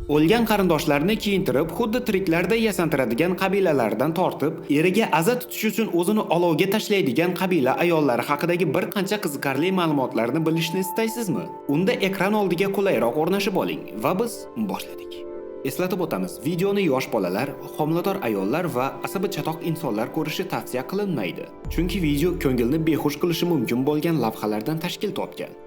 O'lgan qarindoshlarini kiyintirib, xuddi tiriklarda yasantiradigan qabilalardan tortib, eriga aza tutish uchun o'zini olovga tashlaydigan qabila ayollari haqidagi bir qancha qiziqarli ma'lumotlarni bilishni istaysizmi? Unda ekran oldiga qulayroq o'rnashib oling va biz boshladik. Eslatib o'tamiz, videoni yosh bolalar, homilador ayollar va asabi chatoq insonlar ko'rishi tavsiya qilinmaydi. Chunki video ko'ngilni behush qilishi mumkin bo'lgan lavhalardan tashkil topgan.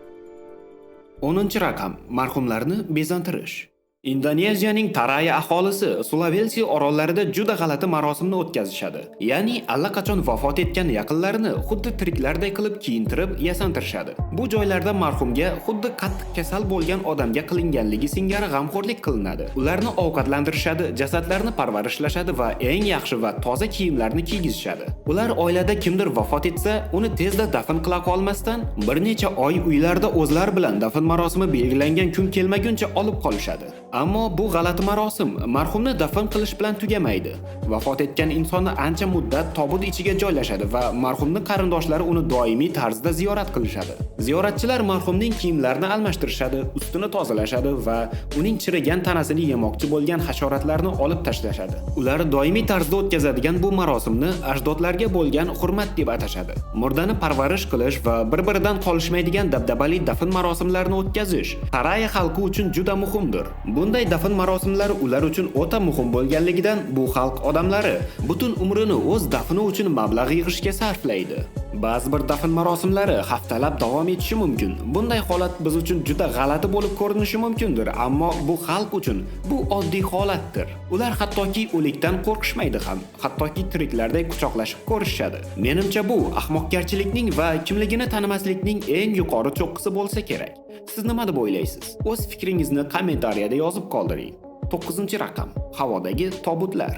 10-raqam marhumlarni bezantirish. Indoneziyaning Taraya aholisi Sulawesi orollarida juda g'alati marosimni o'tkazishadi. Ya'ni allaqachon vafot etgan yaqinlarini xuddi tiriklarday qilib kiyintirib, yasantirishadi. Bu joylarda marhumga xuddi qattiq kasal bo'lgan odamga qilinganligi singari g'amxo'rlik qilinadi. Ularni ovqatlantirishadi, jasadlarni parvarishlashadi va eng yaxshi va toza kiyimlarni kiygizishadi. Ular oilada kimdir vafot etsa, uni tezda dafn qila qolmasdan, bir necha oy uylarda o'zlari bilan dafn marosimi belgilangan kun kelmaguncha olib qolishadi. Ammo bu g'alati marosim marhumni dafn qilish bilan tugamaydi. Vafot etgan insonni ancha muddat tobut ichiga joylashadi va marhumning qarindoshlari uni doimiy tarzda ziyorat qilishadi. Ziyoratchilar marhumning kiyimlarini almashtirishadi, ustini tozalashadi va uning chirigan tanasini yemoqchi bo'lgan hasharotlarni olib tashlashadi. Ular doimiy tarzda o'tkazadigan bu marosimni ajdodlarga bo'lgan hurmat deb atashadi. Murdani parvarish qilish va bir-biridan qolishmaydigan dabdabali dafn marosimlarini o'tkazish Taraya xalqi uchun juda muhimdir. Bunday dafn marosimlari ular uchun o'ta muhim bo'lganligidan bu xalq odamlari butun umrini o'z dafni uchun mablag' yig'ishga sarflaydi. Ba'zi bir dafn marosimlari haftalab davom etishi mumkin. Bunday holat biz uchun juda g'alati bo'lib ko'rinishi mumkindir, ammo bu xalq uchun bu oddiy holatdir. Ular hattoki o'likdan qo'rqishmaydi ham, hattoki tiriklarday quchoqlashib ko'rishadi. Menimcha bu ahmoqgarchilikning va kimligini tanimaslikning eng yuqori cho'qqisi bo'lsa kerak. Siz nima deb o'ylaysiz? O'z fikringizni kommentariyada yozib qoldiring. 9-raqam havodagi tobutlar.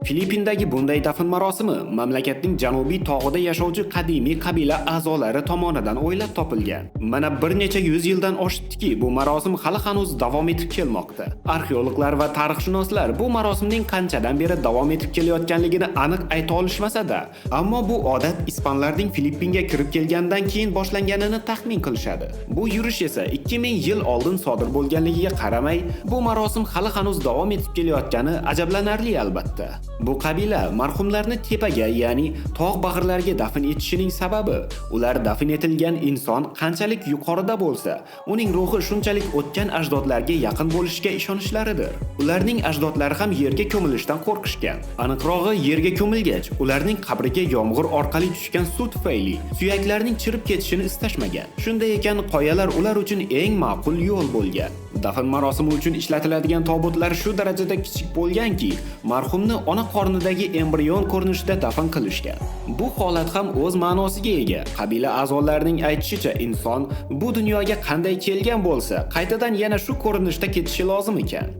Filippindagi bunday dafn marosimi mamlakatning janubiy tog'ida yashovchi qadimiy qabila a'zolari tomonidan o'ylab topilgan. Mana bir necha yuz yildan oshibdiki, bu marosim hali hanuz davom etib kelmoqda. Arxeologlar va tarixshunoslar bu marosimning qanchadan beri davom etib kelayotganligini aniq ayta olishmasa-da, ammo bu odat ispanlarning Filippinga kirib kelgandan keyin boshlanganini taxmin qilishadi. Bu yurish esa 2000 yil oldin sodir bo'lganligiga qaramay, bu marosim hali hanuz davom etib kelayotgani ajablanarli albatta. Bu qabila marhumlarni tepaga, ya'ni tog' bag'irlarga dafn etishining sababi ular dafn etilgan inson qanchalik yuqorida bo'lsa, uning ruhi shunchalik o'tgan ajdodlarga yaqin bo'lishiga ishonishlaridir. Ularning ajdodlari ham yerga ko'milishdan qo'rqishgan. Aniqrog'i, yerga ko'milgach, ularning qabriga yomg'ir orqali tushgan suv tufayli suyaklarning chirib ketishini istashmagan. Shunday ekan, qoyalar ular uchun eng ma'qul yo'l bo'lgan. Dafn marosimi uchun ishlatiladigan tobutlar shu darajada kichik bo'lganki, marhumni ona qornidagi embrion ko'rinishida dafn qilishgan. Bu holat ham o'z ma'nosiga ega. Qabila a'zolarining aytishicha, inson bu dunyoga qanday kelgan bo'lsa, qaytadan yana shu ko'rinishda ketishi lozim ekan.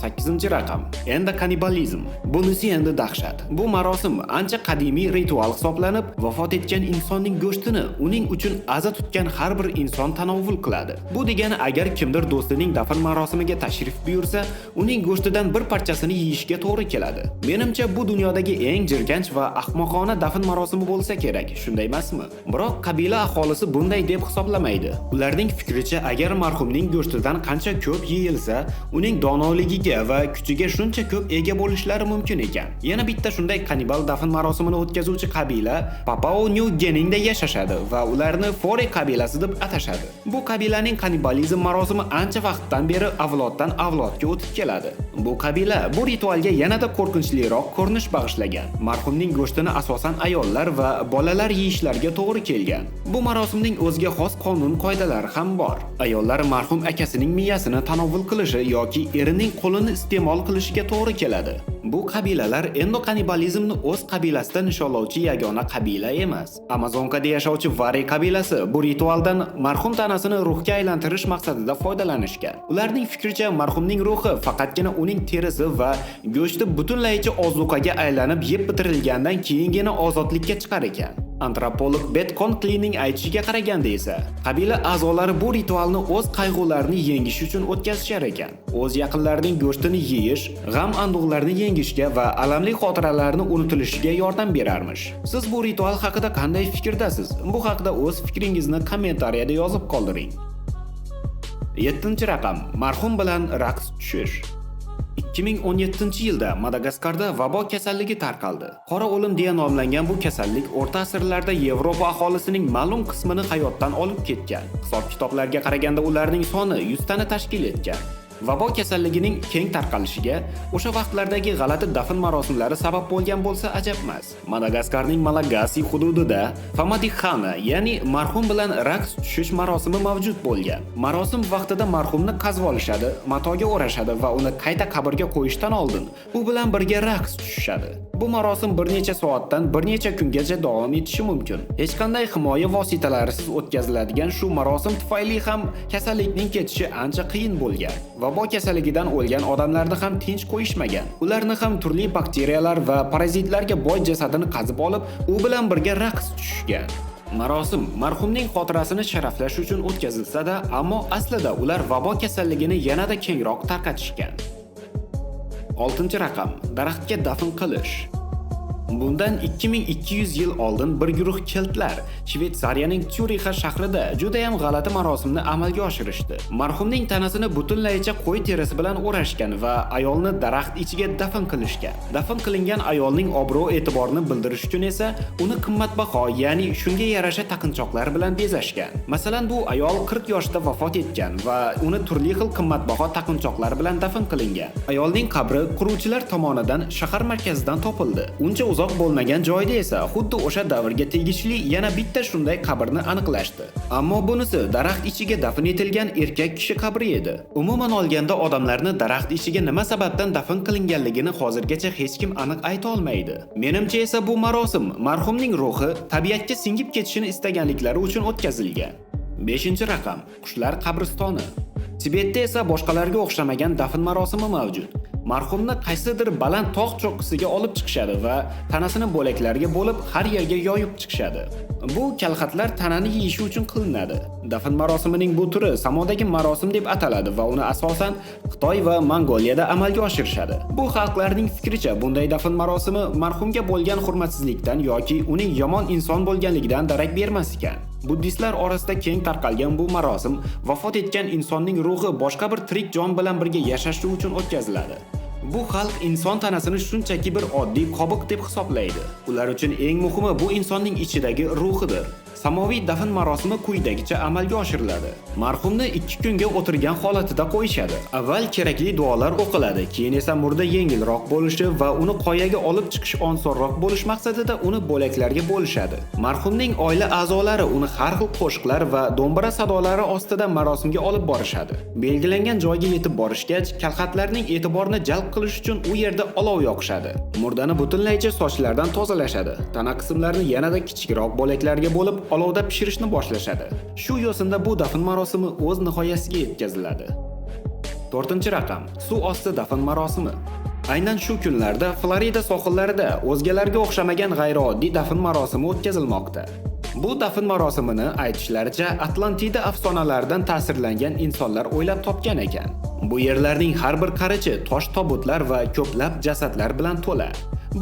8-raqam endokanibalizm. Bunisi endi dahshat. Bu marosim ancha qadimiy ritual hisoblanib, vafot etgan insonning go'shtini uning uchun aza tutgan har bir inson tanovvul qiladi. Bu degani, agar kimdir do'stining dafn marosimiga tashrif buyursa, uning go'shtidan bir parchasini yeyishga to'g'ri keladi. Menimcha bu dunyodagi eng jirkanch va ahmoqona dafn marosimi bo'lsa kerak, shunday emasmi? Biroq qabila aholisi bunday deb hisoblamaydi. Ularning fikricha, agar marhumning go'shtidan qancha ko'p yeyilsa, uning donoligiga va kuchiga shuncha ko'p ega bo'lishlari mumkin ekan. Yana bitta shunday kannibal dafn marosimini o'tkazuvchi qabila Papua New Guineada yashashadi va ularni Fore qabilasi deb atashadi. Bu qabilaning kannibalizm marosimi ancha vaqtdan beri avloddan avlodga o'tib keladi. Bu qabila bu ritualga yanada qo'rqinchliroq ko'rinish bag'ishlagan. Marhumning go'shtini asosan ayollar va bolalar yeyishlariga to'g'ri kelgan. Bu marosimning o'ziga xos qonun-qoidalari ham bor. Ayollar marhum akasining miyasini tanovvul qilishi yoki erining qo'lini iste'mol qilishiga to'g'ri keladi. Bu qabilalar endokanibalizmni o'z qabilasida nishonlovchi yagona qabila emas. Amazonkada yashovchi Vari qabilasi bu ritualdan marhum tanasini ruhga aylantirish maqsadida foydalanishgan. Ularning fikricha, marhumning ruhi faqatgina uning terisi va go'shti butunlaycha ozuqaga aylanib yeb bitirilgandan keyingina ozodlikka chiqar ekan. Antropolog Bet Conkleyning aytishiga qaraganda esa, qabila a'zolari bu ritualni o'z qayg'ularini yengish uchun o'tkazishar ekan. O'z yaqinlarining go'shtini yeyish, g'am-anduqlarni yengishga va alamli xotiralarni unutilishiga yordam berarmish. Siz bu ritual haqida qanday fikrdasiz? Bu haqida o'z fikringizni kommentariyada yozib qoldiring. 7-raqam, marhum bilan raqs tushish. 2017-yilda Madagaskarda vabo kasalligi tarqaldi. Qora o'lim deya nomlangan bu kasallik o'rta asrlarda Yevropa aholisining ma'lum qismini hayotdan olib ketgan. Hisob-kitoblarga qaraganda ularning soni 100 tani tashkil etgan. Vabo kasalligining keng tarqalishiga o'sha vaqtlardagi g'alati dafn marosimlari sabab bo'lgan bo'lsa ajab emas. Madagaskarning Malagasi hududida Famadixana, ya'ni marhum bilan raqs tushish marosimi mavjud bo'lgan. Marosim vaqtida marhumni qazib olishadi, matoga o'rashadi va uni qayta qabrga qo'yishdan oldin u bilan birga raqs tushishadi. Bu marosim bir necha soatdan bir necha kungacha davom etishi mumkin. Hech qanday himoya vositalarisiz o'tkaziladigan shu marosim tufayli ham kasallikning ketishi ancha qiyin bo'lgan. Vabo kasalligidan o'lgan odamlarni ham tinch qo'yishmagan. Ularni ham turli bakteriyalar va parazitlarga boy jasadini qazib olib, u bilan birga raqs tushishgan. Marosim marhumning xotirasini sharaflash uchun o'tkazilsa-da, ammo aslida ular vabo kasalligini yanada kengroq tarqatishgan. 6-raqam, daraxtga dafn qilish. Bundan 2200 yil oldin bir guruh keltlar Shvetsariyaning Tyurixa shahrida juda ham g'alati marosimni amalga oshirishdi. Marhumning tanasini butunlaycha qo'y terisi bilan o'rashgan va ayolni daraxt ichiga dafn qilishgan. Dafn qilingan ayolning obro'-e'tiborini bildirish uchun esa uni qimmatbaho, ya'ni shunga yarasha taqinchoqlar bilan bezashgan. Masalan, bu ayol 40 yoshda vafot etgan va uni turli xil qimmatbaho taqinchoqlar bilan dafn qilingan. Ayolning qabri quruvchilar tomonidan shahar markazidan topildi. Uncha uzoq bo'lmagan joyda esa xuddi o'sha davrga tegishli yana bitta shunday qabrni aniqlashdi. Ammo bunisi daraxt ichiga dafn etilgan erkak kishi qabri edi. Umuman olganda odamlarni daraxt ichiga nima sababdan dafn qilinganligini hozirgacha hech kim aniq ayta olmaydi. Menimcha esa bu marosim marhumning ruhi tabiatga singib ketishini istaganliklari uchun o'tkazilgan. 5-raqam, qushlar qabristoni. Tibetda esa boshqalarga o'xshamagan dafn marosimi mavjud. Marhumni qaysidir baland tog' cho'qqisiga olib chiqishadi va tanasini bo'laklarga bo'lib har yerga yoyib chiqishadi. Bu kalxatlar tanani yeyishi uchun qilinadi. Dafn marosimining bu turi samodagi marosim deb ataladi va uni asosan Xitoy va Mongoliyada amalga oshirishadi. Bu xalqlarning fikricha bunday dafn marosimi marhumga bo'lgan hurmatsizlikdan yoki uning yomon inson bo'lganligidan darak bermas ekan. Buddistlar orasida keng tarqalgan bu marosim vafot etgan insonning ruhi boshqa bir tirik jon bilan birga yashashi uchun o'tkaziladi. Bu xalq inson tanasini shunchaki bir oddiy qobiq deb hisoblaydi. Ular uchun eng muhimi bu insonning ichidagi ruhidir. Samoviy dafn marosimi quyidagicha amalga oshiriladi. Marhumni 2 kunga o'tirgan holatida qo'yishadi. Avval kerakli duolar o'qiladi, keyin esa murda yengilroq bo'lishi va uni qoyaga olib chiqish osonroq bo'lish maqsadida uni bo'laklarga bo'lishadi. Marhumning oila a'zolari uni har xil qo'shiqlar va do'mbira sadolari ostida marosimga olib borishadi. Belgilangan joyga yetib borishgach, kalxatlarning e'tiborini jalb qilish uchun u yerda olov yoqishadi. Murdani butunlaycha sochlardan tozalashadi. Tana qismlarini yanada kichikroq bo'laklarga bo'lib olovda pishirishni boshlashadi. Shu yo'sinda bu dafn marosimi o'z nihoyasiga yetkaziladi. 4-raqam, suv osti dafn marosimi. Aynan shu kunlarda Florida sohillarida o'zgalarga o'xshamagan g'ayrioddiy dafn marosimi o'tkazilmoqda. Bu dafn marosimini aytishlaricha Atlantida afsonalaridan ta'sirlangan insonlar o'ylab topgan ekan. Bu yerlarning har bir qarichi tosh tobutlar va ko'plab jasadlar bilan to'la.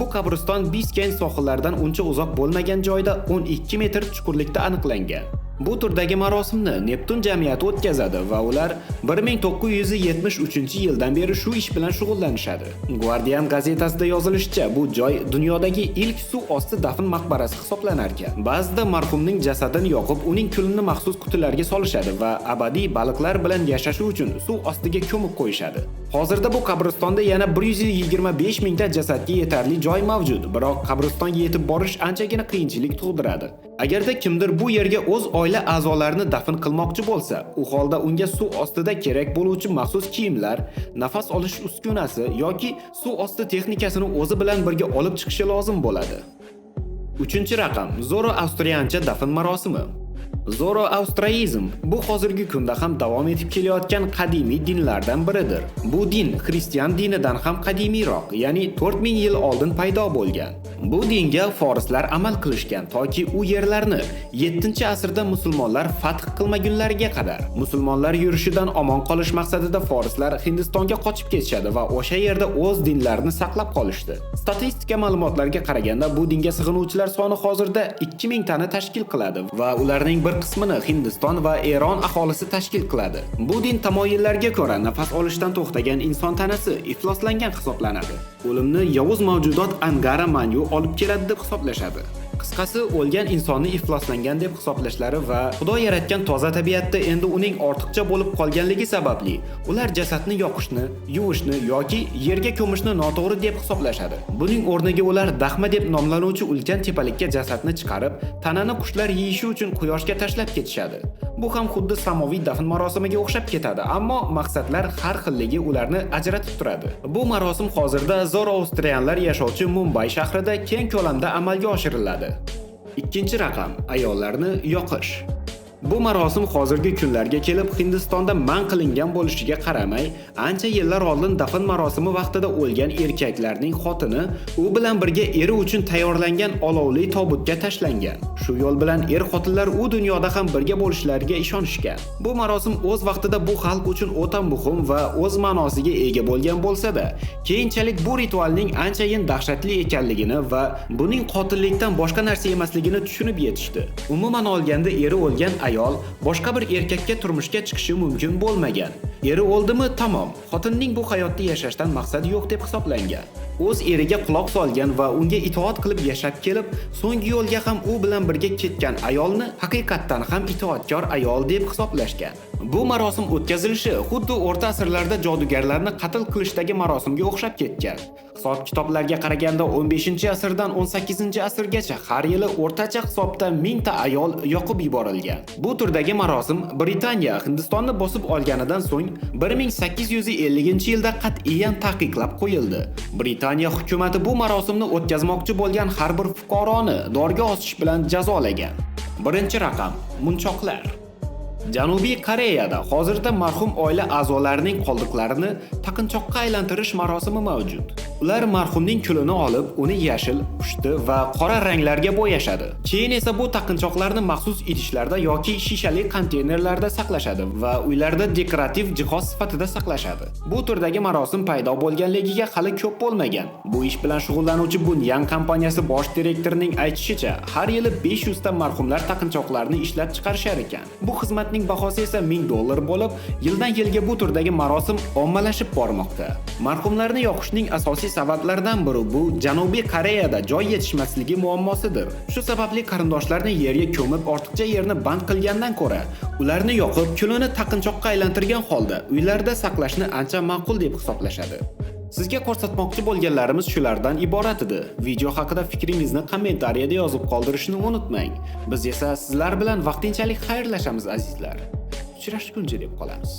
Bu qabriston Biskay sohillaridan uncha uzoq bo'lmagan joyda 12 metr chuqurlikda aniqlangan. Bu turdagi marosimni Neptun jamiyati o'tkazadi va ular 1973-yildan beri shu ish bilan shug'ullanishadi. Guardian gazetasida yozilishicha, bu joy dunyodagi ilk suv osti dafn maqbarasi hisoblanar ekan. Ba'zida marhumning jasadini yoqib, uning kulini maxsus qutilarga solishadi va abadiy baliqlar bilan yashashi uchun suv ostiga ko'mib qo'yishadi. Hozirda bu qabristonda yana 125 mingta jasadga yetarli joy mavjud, biroq qabristonga yetib borish anchagina qiyinchilik tug'diradi. Agarda kimdir bu yerga o'z oila a'zolarini dafn qilmoqchi bo'lsa, u holda unga suv ostida kerak bo'luvchi maxsus kiyimlar, nafas olish uskunasi yoki suv osti texnikasini o'zi bilan birga olib chiqishi lozim bo'ladi. 3-raqam, Zoroastriancha dafn marosimi. Zoroastriizm bu hozirgi kunda ham davom etib kelayotgan qadimiy dinlardan biridir. Bu din xristian dinidan ham qadimiyroq, ya'ni 4000 yil oldin paydo bo'lgan. Bu dinga forslar amal qilishgan toki u yerlarni 7-asrda musulmonlar fath qilmagunlariga qadar. Musulmonlar yurishidan omon qolish maqsadida forslar Hindistonga qochib ketishadi va o'sha yerda o'z dinlarini saqlab qolishdi. Statistika ma'lumotlariga qaraganda bu dinga sig'inuvchilar soni hozirda 2000 tani tashkil qiladi va ularning bir bir qismini Hindiston va Eron aholisi tashkil qiladi. Bu din tamoyillarga ko'ra nafas olishdan to'xtagan inson tanasi ifloslangan hisoblanadi. O'limni yovuz mavjudot Angara Manyu olib keladi deb hisoblashadi. Qisqasi, o'lgan insonni ifloslangan deb hisoblashlari va Xudo yaratgan toza tabiatda endi uning ortiqcha bo'lib qolganligi sababli ular jasadni yoqishni, yuvishni yoki yerga ko'mishni noto'g'ri deb hisoblashadi. Buning o'rniga ular daxma deb nomlanuvchi ulkan tepalikka jasadni chiqarib, tanani qushlar yeyishi uchun quyoshga tashlab ketishadi. Bu ham xuddi samoviy dafn marosimiga o'xshab ketadi, ammo maqsadlar har xilligi ularni ajratib turadi. Bu marosim hozirda Zoroastrianlar yashovchi Mumbay shahrida keng ko'lamda amalga oshiriladi. Ikkinchi raqam ayollarni yoqish. Bu marosim hozirgi kunlarga kelib Hindistonda man qilingan bo'lishiga qaramay, ancha yillar oldin dafn marosimi vaqtida o'lgan erkaklarning xotini u bilan birga eri uchun tayyorlangan olovli tobutga tashlangan. Shu yo'l bilan er-xotinlar u dunyoda ham birga bo'lishlariga ishonishgan. Bu marosim o'z vaqtida bu xalq uchun o'ta muhim va o'z ma'nosiga ega bo'lgan bo'lsa-da, keyinchalik bu ritualning anchayin dahshatli ekanligini va buning qotillikdan boshqa narsa emasligini tushunib yetishdi. Umuman olganda eri o'lgan ayol boshqa bir erkakka turmushga chiqishi mumkin bo'lmagan. Eri o'ldimi, tamom. Xotinning bu hayotda yashashdan maqsadi yo'q deb hisoblangan. O'z eriga quloq solgan va unga itoat qilib yashab kelib, so'nggi yo'lga ham u bilan birga ketgan ayolni haqiqatdan ham itoatkor ayol deb hisoblashgan. Bu marosim o'tkazilishi xuddi o'rta asrlarda jodugarlarni qatl qilishdagi marosimga o'xshab ketgan. Hisob-kitoblarga qaraganda 15-asrdan 18-asrgacha har yili o'rtacha hisobda 1000 ta ayol yoqib yuborilgan. Bu turdagi marosim Britaniya Hindistonni bosib olganidan so'ng 1850-yilda qat'iyan taqiqlab qo'yildi. Britaniya hukumatı bu marosimni o'tkazmoqchi bo'lgan har bir fuqaroni dorga osish bilan jazolagan. Birinchi raqam munchoqlar. Janubiy Koreyada hozirda marhum oila a'zolarining qoldiqlarini taqinchoqqa aylantirish marosimi mavjud. Ular marhumning kulini olib, uni yashil, pushti va qora ranglarga bo'yashadi. Keyin esa bu taqinchoqlarni maxsus idishlarda yoki shishali konteynerlarda saqlashadi va uylarda dekorativ jihoz sifatida saqlashadi. Bu turdagi marosim paydo bo'lganligiga hali ko'p bo'lmagan. Bu ish bilan shug'ullanuvchi Bunyan kompaniyasi bosh direktorining aytishicha, har yili 500 ta marhumlar taqinchoqlarini ishlab chiqarishar ekan. Bu xizmatning bahosi esa $1000 bo'lib, yildan-yilga bu turdagi marosim ommalashib bormoqda. Marhumlarni yoqishning asosiy sabablaridan biri bu Janubiy Koreyada joy yetishmasligi muammosidir. Shu sababli qarindoshlarni yerga ko'mib, ortiqcha yerni band qilgandan ko'ra, ularni yoqib, kulini taqinchoqqa aylantirgan holda uylarda saqlashni ancha ma'qul deb hisoblashadi. Sizga ko'rsatmoqchi bo'lganlarimiz shulardan iborat edi. Video haqida fikringizni kommentariyada yozib qoldirishni unutmang. Biz esa sizlar bilan vaqtinchalik xayrlashamiz azizlar. Uchrashguncha deb qolamiz.